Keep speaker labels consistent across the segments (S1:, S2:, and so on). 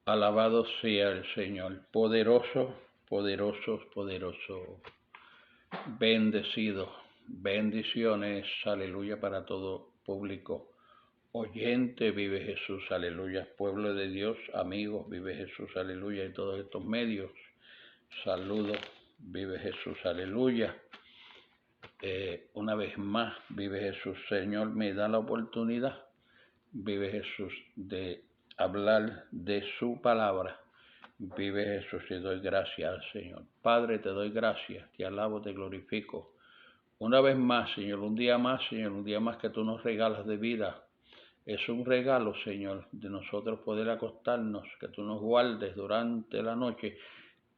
S1: Alabado sea el Señor, poderoso, poderoso, poderoso, bendecido. Bendiciones, aleluya, para todo público. Oyente, vive Jesús, aleluya. Pueblo de Dios, amigos, vive Jesús, aleluya. Y todos estos medios, saludos, vive Jesús, aleluya. Una vez más, vive Jesús, Señor, me da la oportunidad, vive Jesús, de hablar de su palabra. Vive Jesús y doy gracias al Señor. Padre, te doy gracias, te alabo, te glorifico. Una vez más, Señor, un día más, Señor, un día más que tú nos regalas de vida. Es un regalo, Señor, de nosotros poder acostarnos, que tú nos guardes durante la noche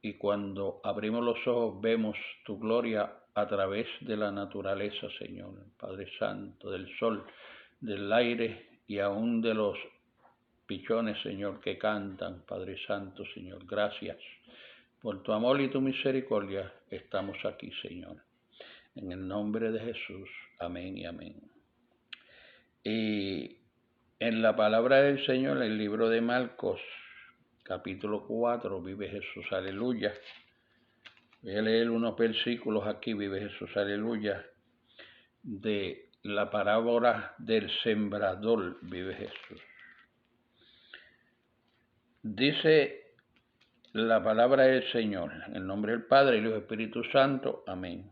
S1: y cuando abrimos los ojos vemos tu gloria a través de la naturaleza, Señor, Padre Santo, del sol, del aire y aún de los pichones, Señor, que cantan. Padre Santo, Señor, gracias por tu amor y tu misericordia. Estamos aquí, Señor. En el nombre de Jesús. Amén y amén. Y en la palabra del Señor, el libro de Marcos, capítulo 4, vive Jesús, aleluya. Voy a leer unos versículos aquí, vive Jesús, aleluya, de la parábola del sembrador, vive Jesús. Dice la palabra del Señor, en el nombre del Padre y del Espíritu Santo, amén.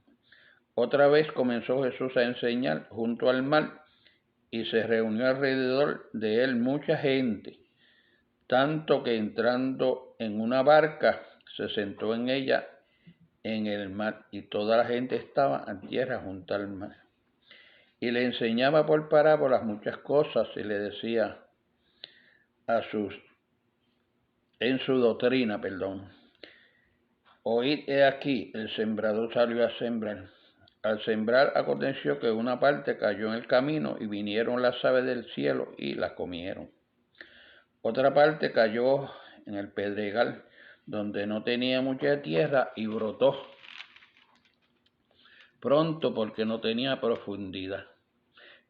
S1: Otra vez comenzó Jesús a enseñar junto al mar y se reunió alrededor de él mucha gente, tanto que entrando en una barca se sentó en ella en el mar y toda la gente estaba en tierra junto al mar. Y le enseñaba por parábolas muchas cosas y le decía en su doctrina, oíd, he aquí, el sembrador salió a sembrar. Al sembrar aconteció que una parte cayó en el camino y vinieron las aves del cielo y la comieron. Otra parte cayó en el pedregal, donde no tenía mucha tierra y brotó pronto porque no tenía profundidad.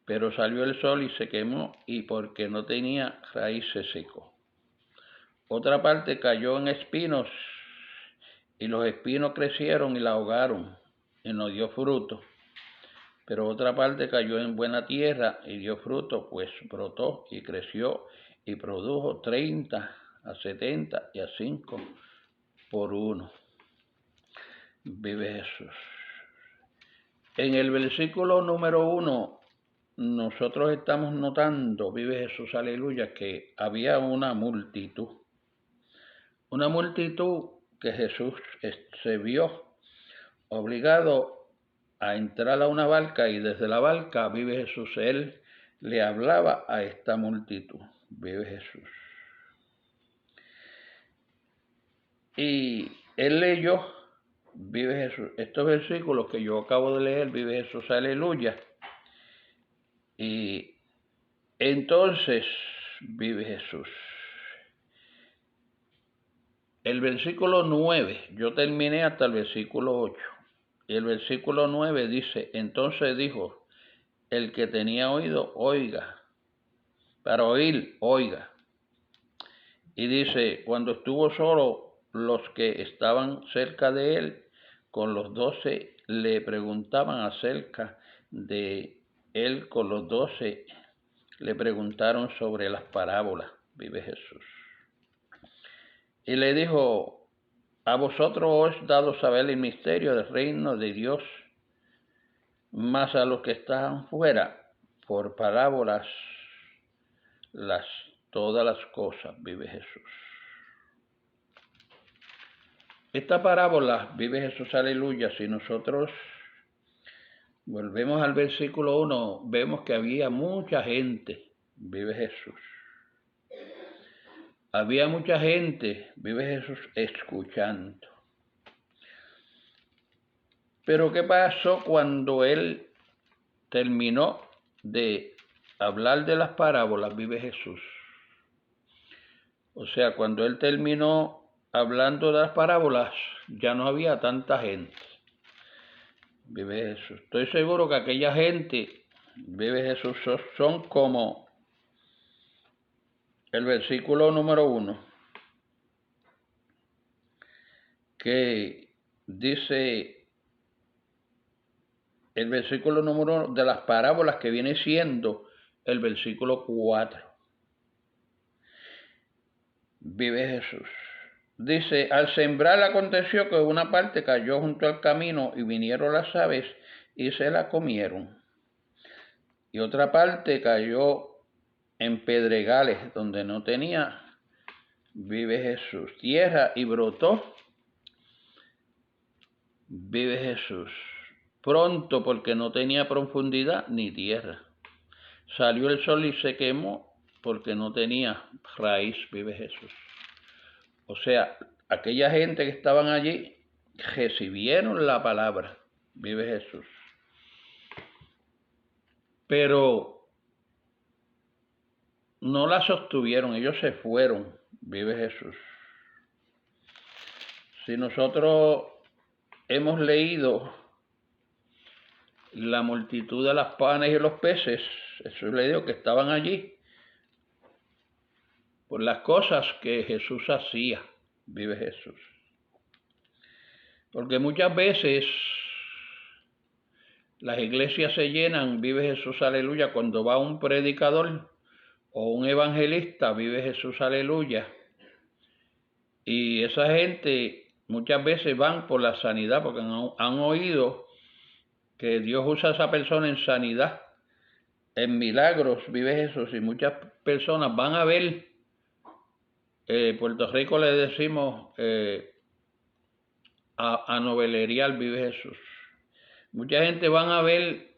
S1: Pero salió el sol y se quemó y porque no tenía raíz se secó. Otra parte cayó en espinos y los espinos crecieron y la ahogaron y no dio fruto. Pero otra parte cayó en buena tierra y dio fruto, pues brotó y creció y produjo 30, a 70 y a 5 por 1. Vive Jesús. En el versículo número 1, nosotros estamos notando, vive Jesús, aleluya, que había una multitud. Una multitud que Jesús se vio obligado a entrar a una barca y desde la barca, vive Jesús, él le hablaba a esta multitud, vive Jesús. Y él leyó, vive Jesús, estos versículos que yo acabo de leer, vive Jesús, aleluya. Y entonces, vive Jesús. El versículo 9, yo terminé hasta el versículo 8. Y el versículo 9 dice, entonces dijo, el que tenía oído, oiga. Para oír, oiga. Y dice, cuando estuvo solo, los que estaban cerca de él, con los 12, le preguntaban acerca de él, con los 12, le preguntaron sobre las parábolas, vive Jesús. Y le dijo, a vosotros os he dado saber el misterio del reino de Dios, mas a los que están fuera, por parábolas, todas las cosas, vive Jesús. Esta parábola, vive Jesús, aleluya, si nosotros volvemos al versículo 1, vemos que había mucha gente, vive Jesús. Había mucha gente, vive Jesús, escuchando. Pero ¿qué pasó cuando él terminó de hablar de las parábolas, vive Jesús? O sea, cuando él terminó hablando de las parábolas, ya no había tanta gente. Vive Jesús. Estoy seguro que aquella gente, vive Jesús, son como el versículo número 1. que dice el versículo número de las parábolas, que viene siendo el versículo 4. Vive Jesús. Dice, al sembrar aconteció que una parte cayó junto al camino y vinieron las aves y se la comieron. Y otra parte cayó en pedregales donde no tenía, vive Jesús, tierra y brotó, vive Jesús, pronto porque no tenía profundidad ni tierra. Salió el sol y se quemó porque no tenía raíz, vive Jesús. O sea, aquella gente que estaban allí recibieron la palabra, vive Jesús. Pero no la sostuvieron, ellos se fueron, vive Jesús. Si nosotros hemos leído la multitud de las panes y los peces, Jesús le dijo que estaban allí por las cosas que Jesús hacía, vive Jesús. Porque muchas veces las iglesias se llenan, vive Jesús, aleluya, cuando va un predicador o un evangelista, vive Jesús, aleluya. Y esa gente muchas veces van por la sanidad, porque han oído que Dios usa a esa persona en sanidad, en milagros, vive Jesús. Y muchas personas van a ver, Puerto Rico le decimos a novelerial, vive Jesús. Mucha gente van a ver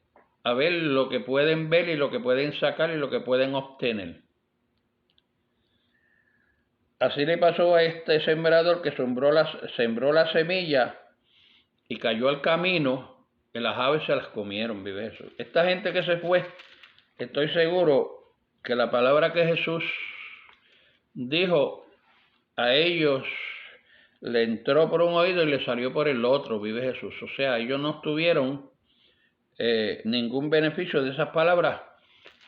S1: lo que pueden ver y lo que pueden sacar y lo que pueden obtener. Así le pasó a este sembrador que sembró la semilla y cayó al camino, y las aves se las comieron, vive Jesús. Esta gente que se fue, estoy seguro que la palabra que Jesús dijo a ellos le entró por un oído y le salió por el otro, vive Jesús. O sea, ellos no tuvieron ningún beneficio de esas palabras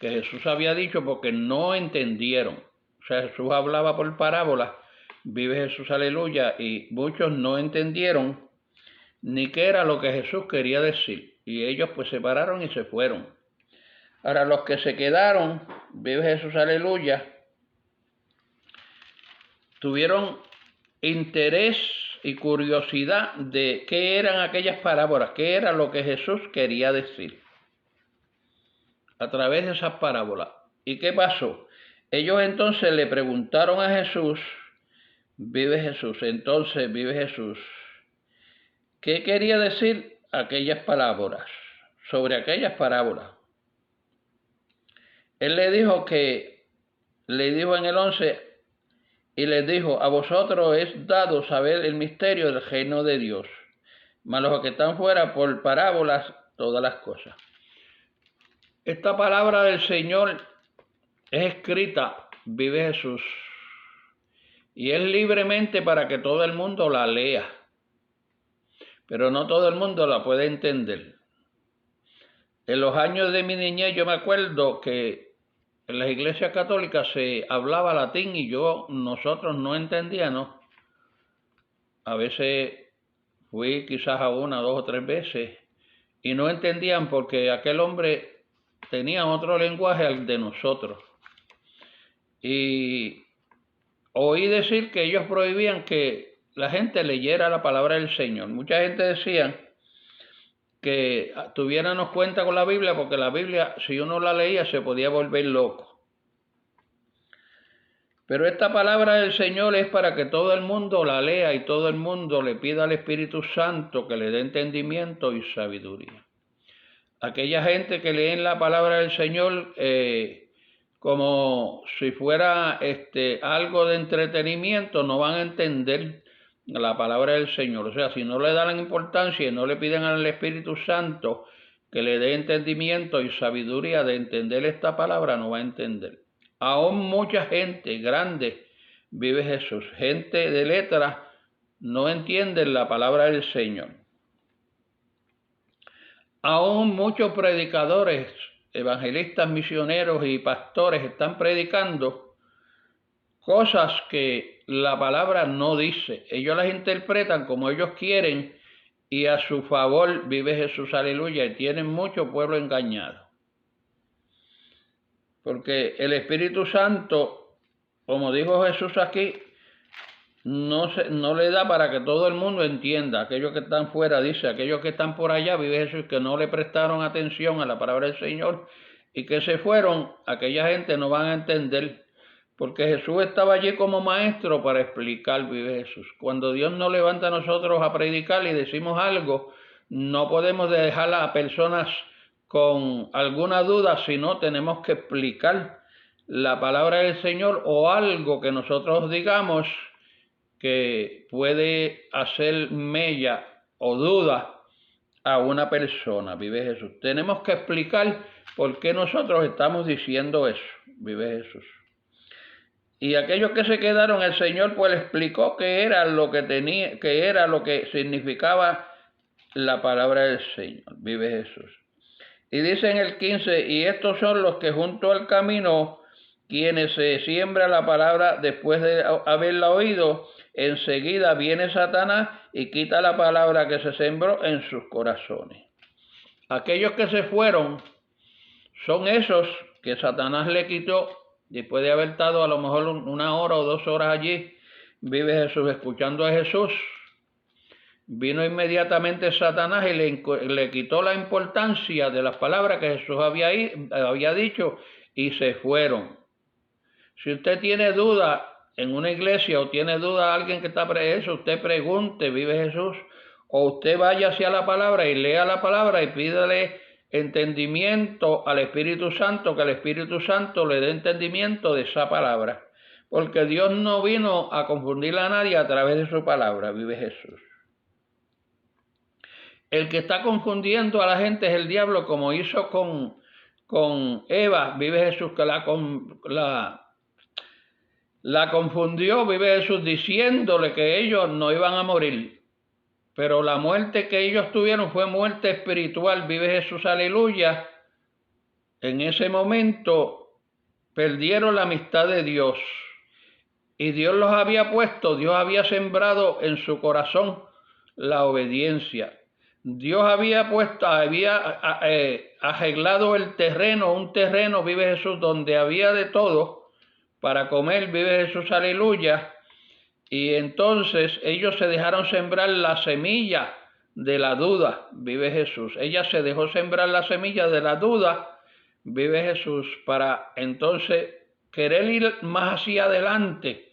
S1: que Jesús había dicho porque no entendieron. O sea, Jesús hablaba por parábolas, vive Jesús, aleluya, y muchos no entendieron ni qué era lo que Jesús quería decir. Y ellos pues se pararon y se fueron. Ahora los que se quedaron, vive Jesús, aleluya, tuvieron interés y curiosidad de qué eran aquellas parábolas, qué era lo que Jesús quería decir a través de esas parábolas. ¿Y qué pasó? Ellos entonces le preguntaron a Jesús, vive Jesús, entonces vive Jesús, ¿qué quería decir aquellas parábolas? Sobre aquellas parábolas. Él le dijo en el 11, y les dijo, a vosotros es dado saber el misterio del reino de Dios, mas los que están fuera por parábolas, todas las cosas. Esta palabra del Señor es escrita, vive Jesús, y es libremente para que todo el mundo la lea, pero no todo el mundo la puede entender. En los años de mi niñez yo me acuerdo que en las iglesias católicas se hablaba latín y nosotros no entendíamos. A veces fui quizás a 1, 2 o 3 veces y no entendían porque aquel hombre tenía otro lenguaje al de nosotros. Y oí decir que ellos prohibían que la gente leyera la palabra del Señor. Mucha gente decía que tuviéramos cuenta con la Biblia, porque la Biblia, si uno la leía, se podía volver loco. Pero esta palabra del Señor es para que todo el mundo la lea y todo el mundo le pida al Espíritu Santo que le dé entendimiento y sabiduría. Aquella gente que leen la palabra del Señor como si fuera algo de entretenimiento, no van a entender la palabra del Señor. O sea, si no le dan importancia y no le piden al Espíritu Santo que le dé entendimiento y sabiduría de entender esta palabra, no va a entender. Aún mucha gente grande, vive Jesús, gente de letras, no entienden la palabra del Señor. Aún muchos predicadores, evangelistas, misioneros y pastores están predicando cosas que la palabra no dice. Ellos las interpretan como ellos quieren y a su favor vive Jesús, aleluya, y tienen mucho pueblo engañado. Porque el Espíritu Santo, como dijo Jesús aquí, no le da para que todo el mundo entienda. Aquellos que están fuera, dice, aquellos que están por allá, vive Jesús, que no le prestaron atención a la palabra del Señor y que se fueron, aquella gente no van a entender, porque Jesús estaba allí como maestro para explicar, vive Jesús. Cuando Dios nos levanta a nosotros a predicar y decimos algo, no podemos dejar a personas con alguna duda, sino tenemos que explicar la palabra del Señor o algo que nosotros digamos que puede hacer mella o duda a una persona, vive Jesús. Tenemos que explicar por qué nosotros estamos diciendo eso, vive Jesús. Y aquellos que se quedaron, el Señor pues le explicó qué era lo que tenía, qué era lo que significaba la palabra del Señor, vive Jesús. Y dice en el 15, y estos son los que junto al camino, quienes se siembra la palabra después de haberla oído, enseguida viene Satanás y quita la palabra que se sembró en sus corazones. Aquellos que se fueron son esos que Satanás le quitó después de haber estado a lo mejor 1 hora o 2 horas allí, vive Jesús escuchando a Jesús. Vino inmediatamente Satanás y le quitó la importancia de las palabras que Jesús había dicho y se fueron. Si usted tiene duda en una iglesia o tiene duda alguien que está preso, usted pregunte, vive Jesús, o usted vaya hacia la palabra y lea la palabra y pídale entendimiento al Espíritu Santo, que el Espíritu Santo le dé entendimiento de esa palabra. Porque Dios no vino a confundir a nadie a través de su palabra, vive Jesús. El que está confundiendo a la gente es el diablo, como hizo con Eva, vive Jesús, que la confundió, vive Jesús, diciéndole que ellos no iban a morir. Pero la muerte que ellos tuvieron fue muerte espiritual, vive Jesús, aleluya. En ese momento perdieron la amistad de Dios. Y Dios los había puesto, Dios había sembrado en su corazón la obediencia. Dios había arreglado el terreno, un terreno, vive Jesús, donde había de todo para comer, vive Jesús, aleluya. Y entonces ellos se dejaron sembrar la semilla de la duda, vive Jesús. Ella se dejó sembrar la semilla de la duda, vive Jesús, para entonces querer ir más hacia adelante,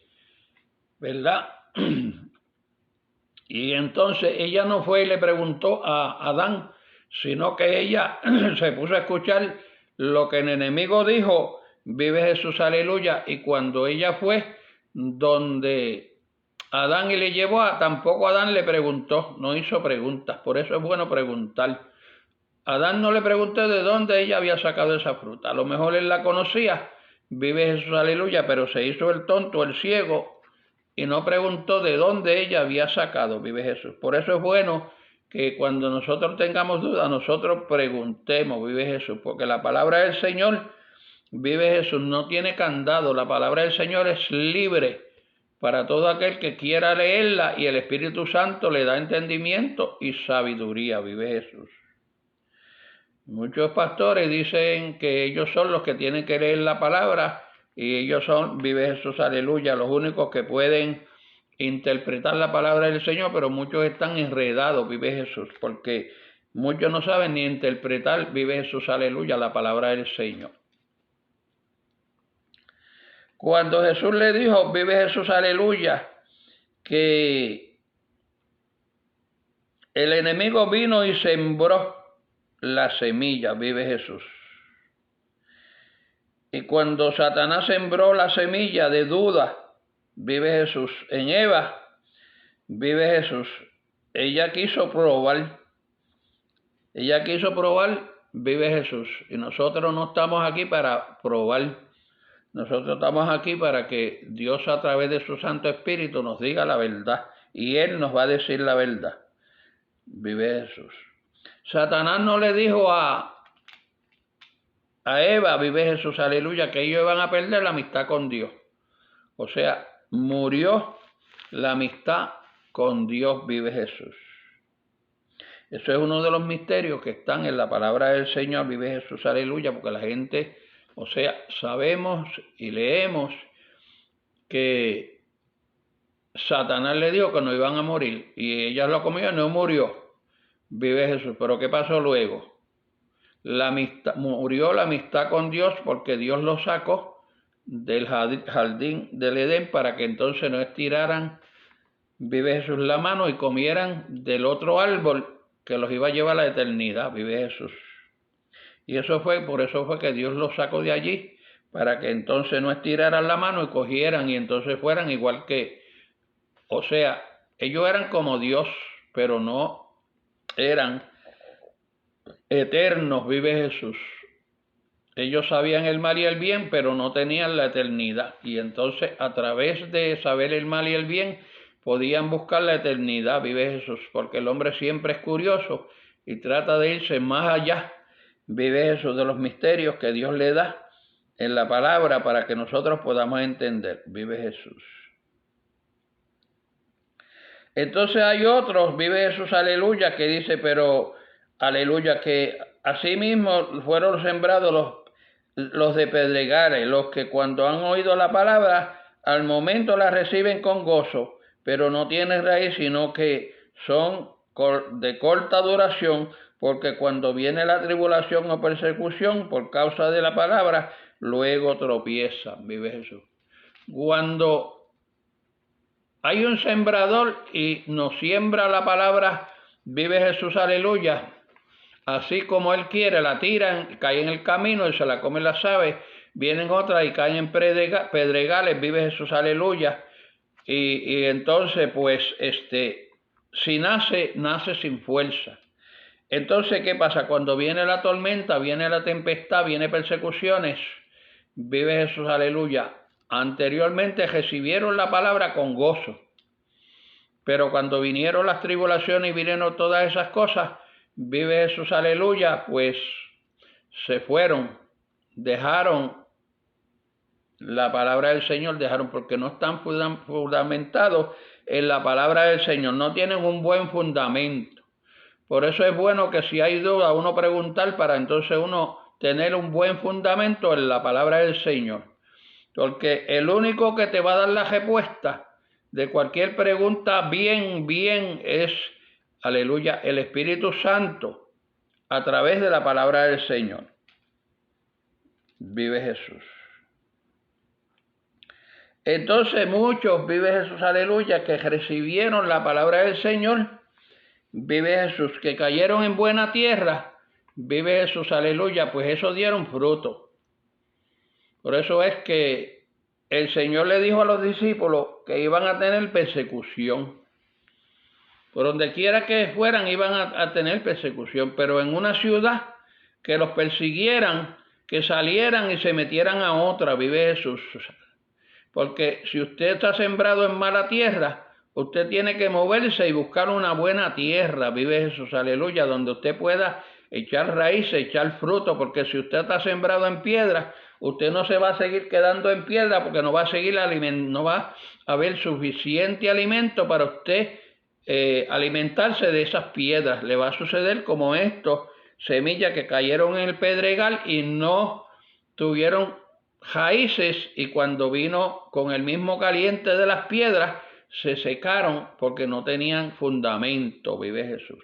S1: ¿verdad? Y entonces ella no fue y le preguntó a Adán, sino que ella se puso a escuchar lo que el enemigo dijo, vive Jesús, aleluya. Y cuando ella fue donde Adán y le llevó, tampoco Adán le preguntó, no hizo preguntas. Por eso es bueno preguntar. Adán no le preguntó de dónde ella había sacado esa fruta. A lo mejor él la conocía, vive Jesús, aleluya, pero se hizo el tonto, el ciego, y no preguntó de dónde ella había sacado, vive Jesús. Por eso es bueno que cuando nosotros tengamos dudas, nosotros preguntemos, vive Jesús, porque la palabra del Señor, vive Jesús, no tiene candado. La palabra del Señor es libre para todo aquel que quiera leerla, y el Espíritu Santo le da entendimiento y sabiduría, vive Jesús. Muchos pastores dicen que ellos son los que tienen que leer la palabra, y ellos son, vive Jesús, aleluya, los únicos que pueden interpretar la palabra del Señor, pero muchos están enredados, vive Jesús, porque muchos no saben ni interpretar, vive Jesús, aleluya, la palabra del Señor. Cuando Jesús le dijo, vive Jesús, aleluya, que el enemigo vino y sembró la semilla, vive Jesús. Y cuando Satanás sembró la semilla de duda, vive Jesús, en Eva, vive Jesús, ella quiso probar, vive Jesús. Y nosotros no estamos aquí para probar, nosotros estamos aquí para que Dios a través de su Santo Espíritu nos diga la verdad, y Él nos va a decir la verdad, vive Jesús. Satanás no le dijo a Eva, vive Jesús, aleluya, que ellos iban a perder la amistad con Dios. O sea, murió la amistad con Dios, vive Jesús. Eso es uno de los misterios que están en la palabra del Señor, vive Jesús, aleluya, porque la gente, o sea, sabemos y leemos que Satanás le dijo que no iban a morir y ella lo comió y no murió, vive Jesús. Pero ¿qué pasó luego? Murió la amistad con Dios porque Dios lo sacó del jardín del Edén para que entonces no estiraran, vive Jesús, la mano y comieran del otro árbol que los iba a llevar a la eternidad, vive Jesús. Y por eso fue que Dios los sacó de allí, para que entonces no estiraran la mano y cogieran y entonces fueran igual que, o sea, ellos eran como Dios, pero no eran eternos, vive Jesús. Ellos sabían el mal y el bien, pero no tenían la eternidad. Y entonces, a través de saber el mal y el bien, podían buscar la eternidad, vive Jesús, porque el hombre siempre es curioso y trata de irse más allá, vive Jesús, de los misterios que Dios le da en la palabra para que nosotros podamos entender, vive Jesús. Entonces hay otros, vive Jesús, aleluya, que dice, pero, aleluya, que así mismo fueron sembrados los de pedregales, los que cuando han oído la palabra, al momento la reciben con gozo, pero no tienen raíz, sino que son de corta duración, porque cuando viene la tribulación o persecución por causa de la palabra, luego tropiezan, vive Jesús. Cuando hay un sembrador y nos siembra la palabra, vive Jesús, aleluya, así como Él quiere, la tiran, cae en el camino y se la comen las aves, vienen otras y caen en pedregales, vive Jesús, aleluya. Y entonces, pues, si nace sin fuerza. Entonces, ¿qué pasa? Cuando viene la tormenta, viene la tempestad, viene persecuciones, vive Jesús, aleluya. Anteriormente recibieron la palabra con gozo, pero cuando vinieron las tribulaciones y vinieron todas esas cosas, vive Jesús, aleluya, pues se fueron, dejaron la palabra del Señor, dejaron porque no están fundamentados en la palabra del Señor, no tienen un buen fundamento. Por eso es bueno que si hay duda uno preguntar para entonces uno tener un buen fundamento en la palabra del Señor. Porque el único que te va a dar la respuesta de cualquier pregunta bien es, aleluya, el Espíritu Santo a través de la palabra del Señor. Vive Jesús. Entonces muchos, vive Jesús, aleluya, que recibieron la palabra del Señor, vive Jesús, que cayeron en buena tierra, vive Jesús, aleluya, pues eso dieron fruto. Por eso es que el Señor le dijo a los discípulos que iban a tener persecución. Por donde quiera que fueran iban a tener persecución, pero en una ciudad que los persiguieran, que salieran y se metieran a otra, vive Jesús. Porque si usted está sembrado en mala tierra, usted tiene que moverse y buscar una buena tierra, vive Jesús, aleluya, donde usted pueda echar raíces, echar fruto, porque si usted está sembrado en piedra, usted no se va a seguir quedando en piedra porque no va a haber suficiente alimento para usted alimentarse de esas piedras. Le va a suceder como estos semillas que cayeron en el pedregal y no tuvieron raíces, y cuando vino con el mismo caliente de las piedras se secaron porque no tenían fundamento, vive Jesús.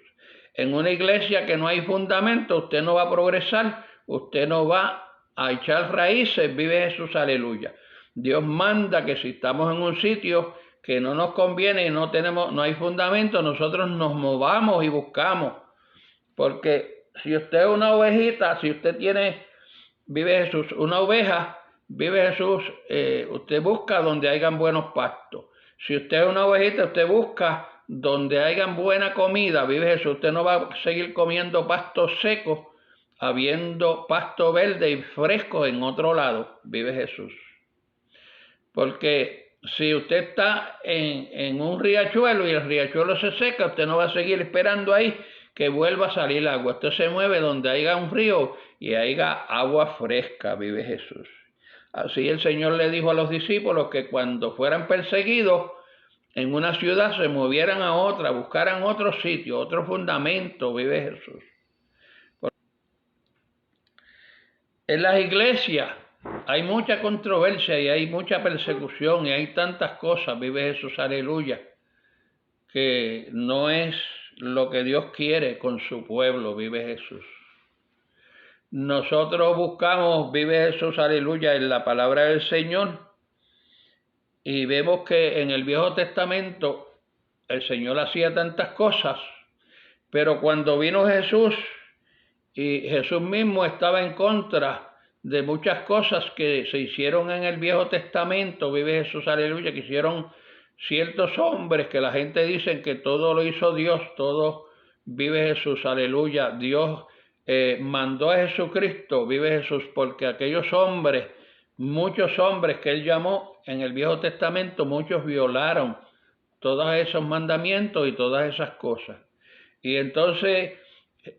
S1: En una iglesia que no hay fundamento, usted no va a progresar, usted no va a echar raíces, vive Jesús, aleluya. Dios manda que si estamos en un sitio que no nos conviene y no hay fundamento, nosotros nos movamos y buscamos. Porque si usted es una ovejita, si usted tiene, vive Jesús, una oveja, vive Jesús, usted busca donde hayan buenos pastos. Si usted es una ovejita, usted busca donde hayan buena comida, vive Jesús. Usted no va a seguir comiendo pasto seco, habiendo pasto verde y fresco en otro lado, vive Jesús. Porque si usted está en un riachuelo y el riachuelo se seca, usted no va a seguir esperando ahí que vuelva a salir agua. Usted se mueve donde haya un río y haya agua fresca, vive Jesús. Así el Señor le dijo a los discípulos que cuando fueran perseguidos en una ciudad se movieran a otra, buscaran otro sitio, otro fundamento, vive Jesús. En las iglesias hay mucha controversia y hay mucha persecución y hay tantas cosas, vive Jesús, aleluya, que no es lo que Dios quiere con su pueblo, vive Jesús. Nosotros buscamos, vive Jesús, aleluya, en la palabra del Señor y vemos que en el Viejo Testamento el Señor hacía tantas cosas, pero cuando vino Jesús y Jesús mismo estaba en contra de muchas cosas que se hicieron en el Viejo Testamento, vive Jesús, aleluya, que hicieron ciertos hombres que la gente dice que todo lo hizo Dios, todo vive Jesús, aleluya, Dios mandó a Jesucristo, vive Jesús, porque aquellos hombres, muchos hombres que él llamó en el Viejo Testamento, muchos violaron todos esos mandamientos y todas esas cosas. Y entonces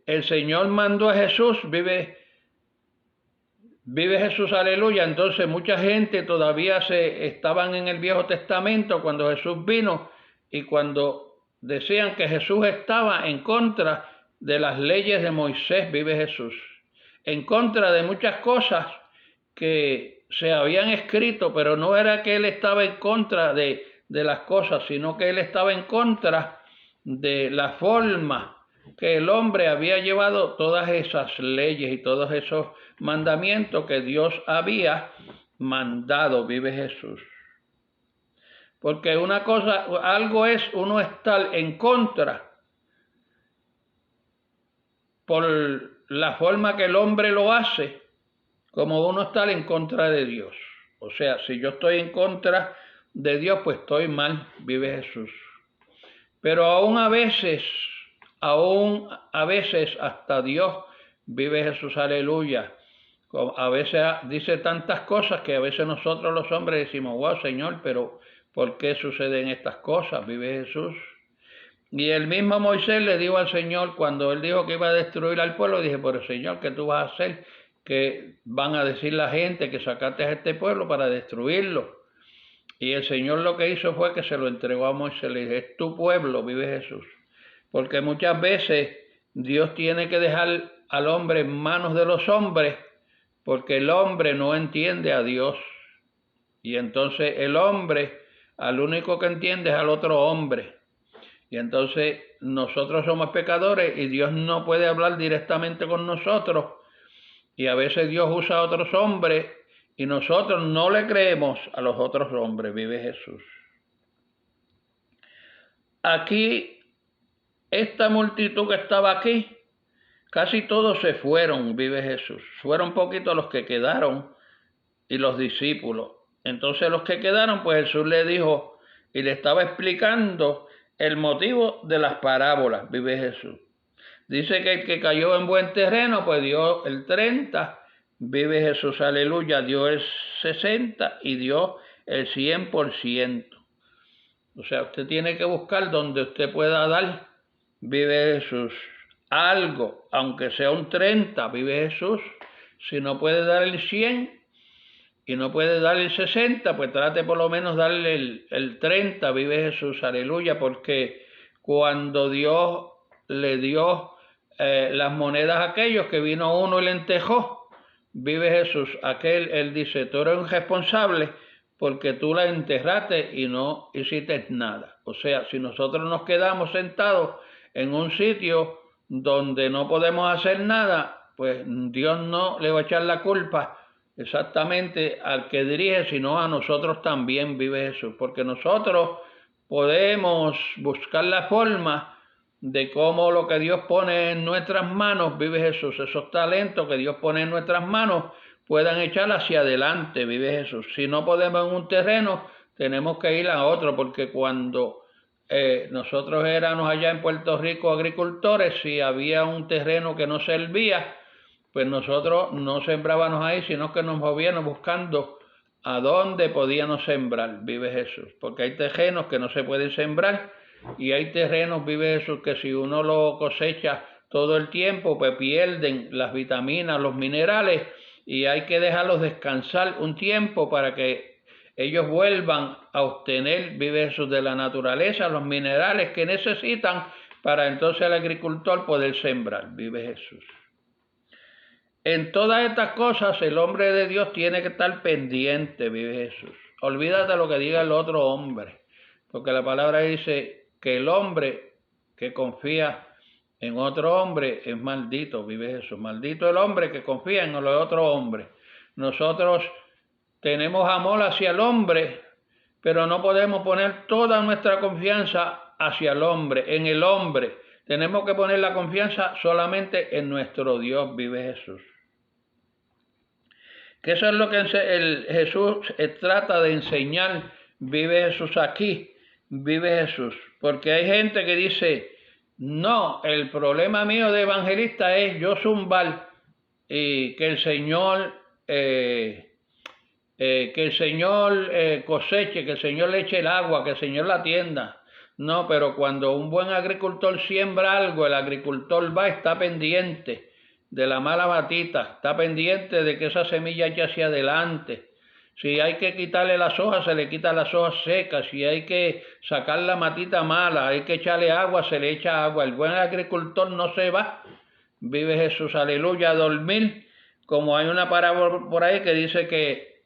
S1: el Señor mandó a Jesús, vive Jesús, aleluya. Entonces mucha gente todavía estaban en el Viejo Testamento cuando Jesús vino y cuando decían que Jesús estaba en contra de las leyes de Moisés, vive Jesús, en contra de muchas cosas que se habían escrito, pero no era que él estaba en contra de las cosas, sino que él estaba en contra de la forma que el hombre había llevado todas esas leyes y todos esos mandamientos que Dios había mandado, vive Jesús. Porque una cosa, algo es uno estar en contra por la forma que el hombre lo hace, como uno estar en contra de Dios. O sea, si yo estoy en contra de Dios, pues estoy mal, vive Jesús. Pero aún a veces hasta Dios, vive Jesús, aleluya. A veces dice tantas cosas que a veces nosotros los hombres decimos, wow, Señor, pero ¿por qué suceden estas cosas? Vive Jesús. Y el mismo Moisés le dijo al Señor, cuando él dijo que iba a destruir al pueblo, dije, pero Señor, ¿qué tú vas a hacer? Que van a decir la gente que sacaste a este pueblo para destruirlo. Y el Señor lo que hizo fue que se lo entregó a Moisés. Le dije, es tu pueblo, vive Jesús. Porque muchas veces Dios tiene que dejar al hombre en manos de los hombres, porque el hombre no entiende a Dios. Y entonces el hombre, al único que entiende es al otro hombre. Y entonces nosotros somos pecadores y Dios no puede hablar directamente con nosotros. Y a veces Dios usa a otros hombres y nosotros no le creemos a los otros hombres, vive Jesús. Aquí, esta multitud que estaba aquí, casi todos se fueron, vive Jesús. Fueron poquitos los que quedaron y los discípulos. Entonces los que quedaron, pues Jesús le dijo y le estaba explicando el motivo de las parábolas, vive Jesús. Dice que el que cayó en buen terreno, pues dio el 30, vive Jesús, aleluya, dio el 60 y dio el 100%. O sea, usted tiene que buscar donde usted pueda dar, vive Jesús, algo, aunque sea un 30, vive Jesús. Si no puede dar el 100 y no puede dar el 60, pues trate por lo menos darle el 30, vive Jesús, aleluya, porque cuando Dios le dio las monedas a aquellos, que vino uno y le entejó, vive Jesús, él dice, tú eres un responsable porque tú la enterraste y no hiciste nada. O sea, si nosotros nos quedamos sentados en un sitio donde no podemos hacer nada, pues Dios no le va a echar la culpa exactamente al que dirige, sino a nosotros también, vive Jesús, porque nosotros podemos buscar la forma de cómo lo que Dios pone en nuestras manos, vive Jesús, esos talentos que Dios pone en nuestras manos, puedan echar hacia adelante, vive Jesús. Si no podemos en un terreno, tenemos que ir a otro, porque cuando nosotros éramos allá en Puerto Rico agricultores, si había un terreno que no servía, pues nosotros no sembrábamos ahí, sino que nos movíamos buscando a dónde podíamos sembrar, vive Jesús. Porque hay terrenos que no se pueden sembrar y hay terrenos, vive Jesús, que si uno lo cosecha todo el tiempo, pues pierden las vitaminas, los minerales y hay que dejarlos descansar un tiempo para que ellos vuelvan a obtener, vive Jesús, de la naturaleza, los minerales que necesitan para entonces el agricultor poder sembrar, vive Jesús. En todas estas cosas el hombre de Dios tiene que estar pendiente, vive Jesús. Olvídate lo que diga el otro hombre, porque la palabra dice que el hombre que confía en otro hombre es maldito, vive Jesús. Maldito el hombre que confía en el otro hombre. Nosotros tenemos amor hacia el hombre, pero no podemos poner toda nuestra confianza hacia el hombre, en el hombre. Tenemos que poner la confianza solamente en nuestro Dios, vive Jesús. Que eso es lo que Jesús trata de enseñar, vive Jesús aquí, vive Jesús. Porque hay gente que dice, no, el problema mío de evangelista es yo zumbar y que el Señor coseche, que el Señor le eche el agua, que el Señor la atienda. No, pero cuando un buen agricultor siembra algo, el agricultor está pendiente de la mala matita, está pendiente de que esa semilla eche hacia adelante. Si hay que quitarle las hojas, se le quita las hojas secas. Si hay que sacar la matita mala, hay que echarle agua, se le echa agua. El buen agricultor no se va, vive Jesús, aleluya, a dormir, como hay una parábola por ahí que dice que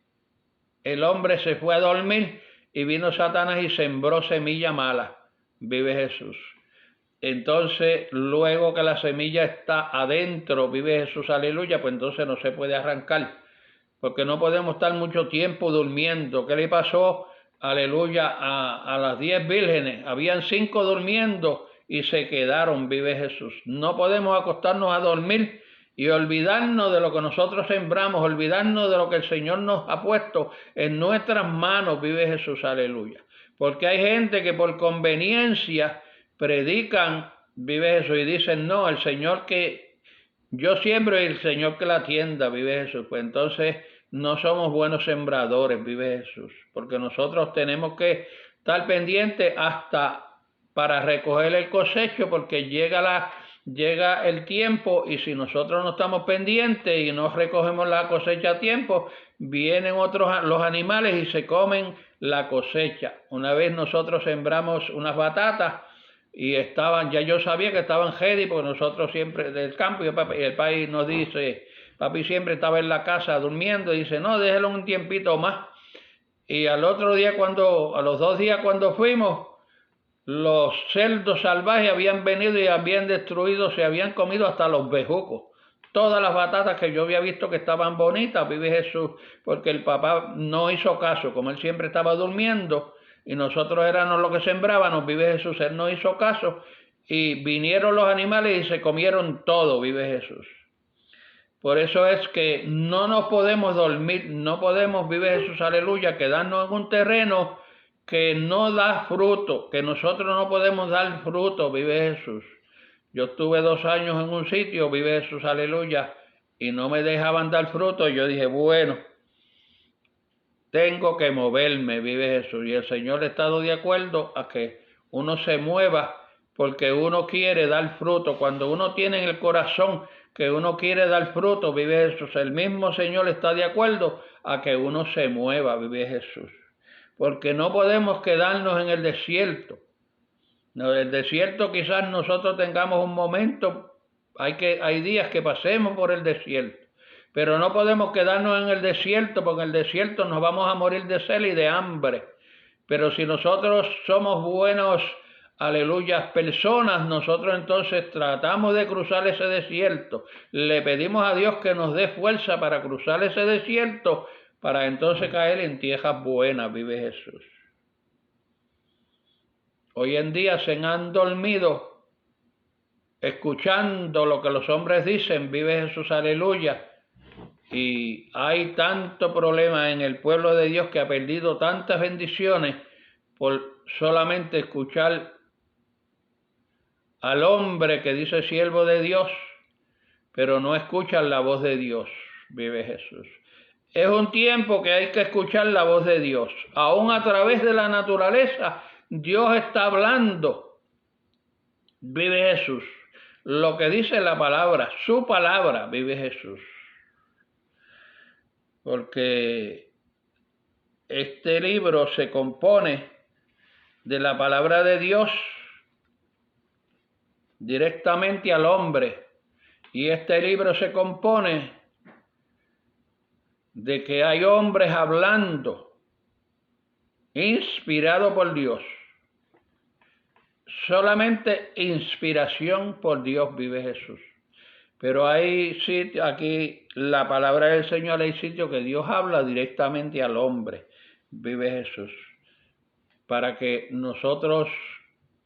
S1: el hombre se fue a dormir y vino Satanás y sembró semilla mala, vive Jesús. Entonces, luego que la semilla está adentro, vive Jesús, aleluya, pues entonces no se puede arrancar, porque no podemos estar mucho tiempo durmiendo. ¿Qué le pasó, aleluya, a las 10 vírgenes? Habían 5 durmiendo y se quedaron, vive Jesús. No podemos acostarnos a dormir y olvidarnos de lo que nosotros sembramos, olvidarnos de lo que el Señor nos ha puesto en nuestras manos, vive Jesús, aleluya. Porque hay gente que por conveniencia predican, vive Jesús, y dicen, no, el Señor que yo siembro y el Señor que la atienda, vive Jesús. Pues entonces no somos buenos sembradores, vive Jesús, porque nosotros tenemos que estar pendientes hasta para recoger el cosecho, porque llega el tiempo y si nosotros no estamos pendientes y no recogemos la cosecha a tiempo, vienen los animales y se comen la cosecha. Una vez nosotros sembramos unas batatas y ya yo sabía que estaban ready, porque nosotros siempre del campo y el país nos dice, papi siempre estaba en la casa durmiendo, y dice, no, déjelo un tiempito más. Y al otro día, a los 2 días cuando fuimos, los cerdos salvajes habían venido y habían destruido, se habían comido hasta los bejucos. Todas las batatas que yo había visto que estaban bonitas, vive Jesús, porque el papá no hizo caso, como él siempre estaba durmiendo, y nosotros éramos los que sembrábamos, vive Jesús, él no hizo caso, y vinieron los animales y se comieron todo, vive Jesús. Por eso es que no nos podemos dormir, no podemos, vive Jesús, aleluya, quedarnos en un terreno que no da fruto, que nosotros no podemos dar fruto, vive Jesús. Yo estuve 2 años en un sitio, vive Jesús, aleluya, y no me dejaban dar fruto. Yo dije, bueno, tengo que moverme, vive Jesús. Y el Señor ha estado de acuerdo a que uno se mueva porque uno quiere dar fruto. Cuando uno tiene en el corazón que uno quiere dar fruto, vive Jesús, el mismo Señor está de acuerdo a que uno se mueva, vive Jesús. Porque no podemos quedarnos en el desierto. En el desierto quizás nosotros tengamos un momento, hay días que pasemos por el desierto, pero no podemos quedarnos en el desierto, porque en el desierto nos vamos a morir de sed y de hambre. Pero si nosotros somos buenos, aleluya, personas, nosotros entonces tratamos de cruzar ese desierto, le pedimos a Dios que nos dé fuerza para cruzar ese desierto, para entonces caer en tierras buenas, vive Jesús. Hoy en día se han dormido escuchando lo que los hombres dicen, vive Jesús, aleluya. Y hay tanto problema en el pueblo de Dios que ha perdido tantas bendiciones por solamente escuchar al hombre que dice siervo de Dios, pero no escuchan la voz de Dios, vive Jesús. Es un tiempo que hay que escuchar la voz de Dios. Aún a través de la naturaleza, Dios está hablando. Vive Jesús. Lo que dice la palabra, su palabra, vive Jesús. porque este libro se compone de la palabra de Dios directamente al hombre, y este libro se compone de que hay hombres hablando, inspirado por Dios. Solamente inspiración por Dios vive Jesús. Pero hay sitio, aquí la palabra del Señor, hay sitio que Dios habla directamente al hombre, vive Jesús, para que nosotros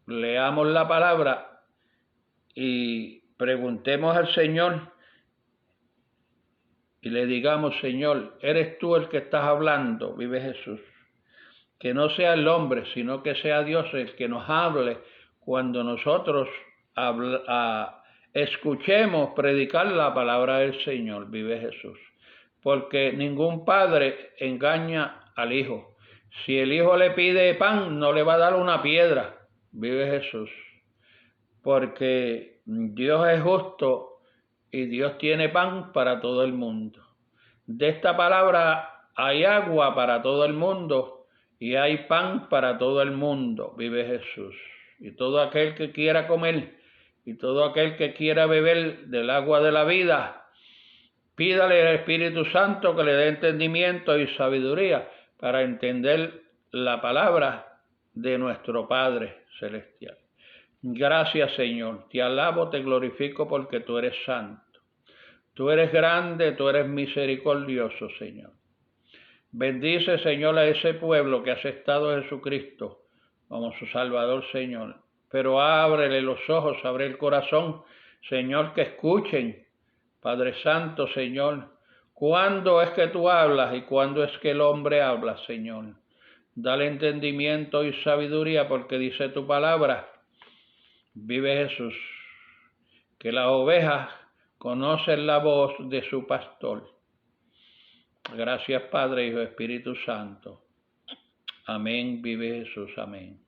S1: leamos la palabra y preguntemos al Señor y le digamos: Señor, eres tú el que estás hablando, vive Jesús. Que no sea el hombre, sino que sea Dios el que nos hable cuando nosotros escuchemos predicar la palabra del Señor, vive Jesús. Porque ningún padre engaña al hijo. Si el hijo le pide pan, no le va a dar una piedra, vive Jesús. Porque Dios es justo y Dios tiene pan para todo el mundo. De esta palabra hay agua para todo el mundo y hay pan para todo el mundo, vive Jesús. Y todo aquel que quiera comer y todo aquel que quiera beber del agua de la vida, pídale al Espíritu Santo que le dé entendimiento y sabiduría para entender la palabra de nuestro Padre Celestial. Gracias, Señor. Te alabo, te glorifico porque tú eres santo. Tú eres grande, tú eres misericordioso, Señor. Bendice, Señor, a ese pueblo que ha aceptado a Jesucristo como su Salvador, Señor. Pero ábrele los ojos, abre el corazón, Señor, que escuchen. Padre Santo, Señor, ¿cuándo es que tú hablas y cuándo es que el hombre habla, Señor? Dale entendimiento y sabiduría, porque dice tu palabra, vive Jesús, que las ovejas conocen la voz de su pastor. Gracias, Padre, Hijo, Espíritu Santo. Amén, vive Jesús, amén.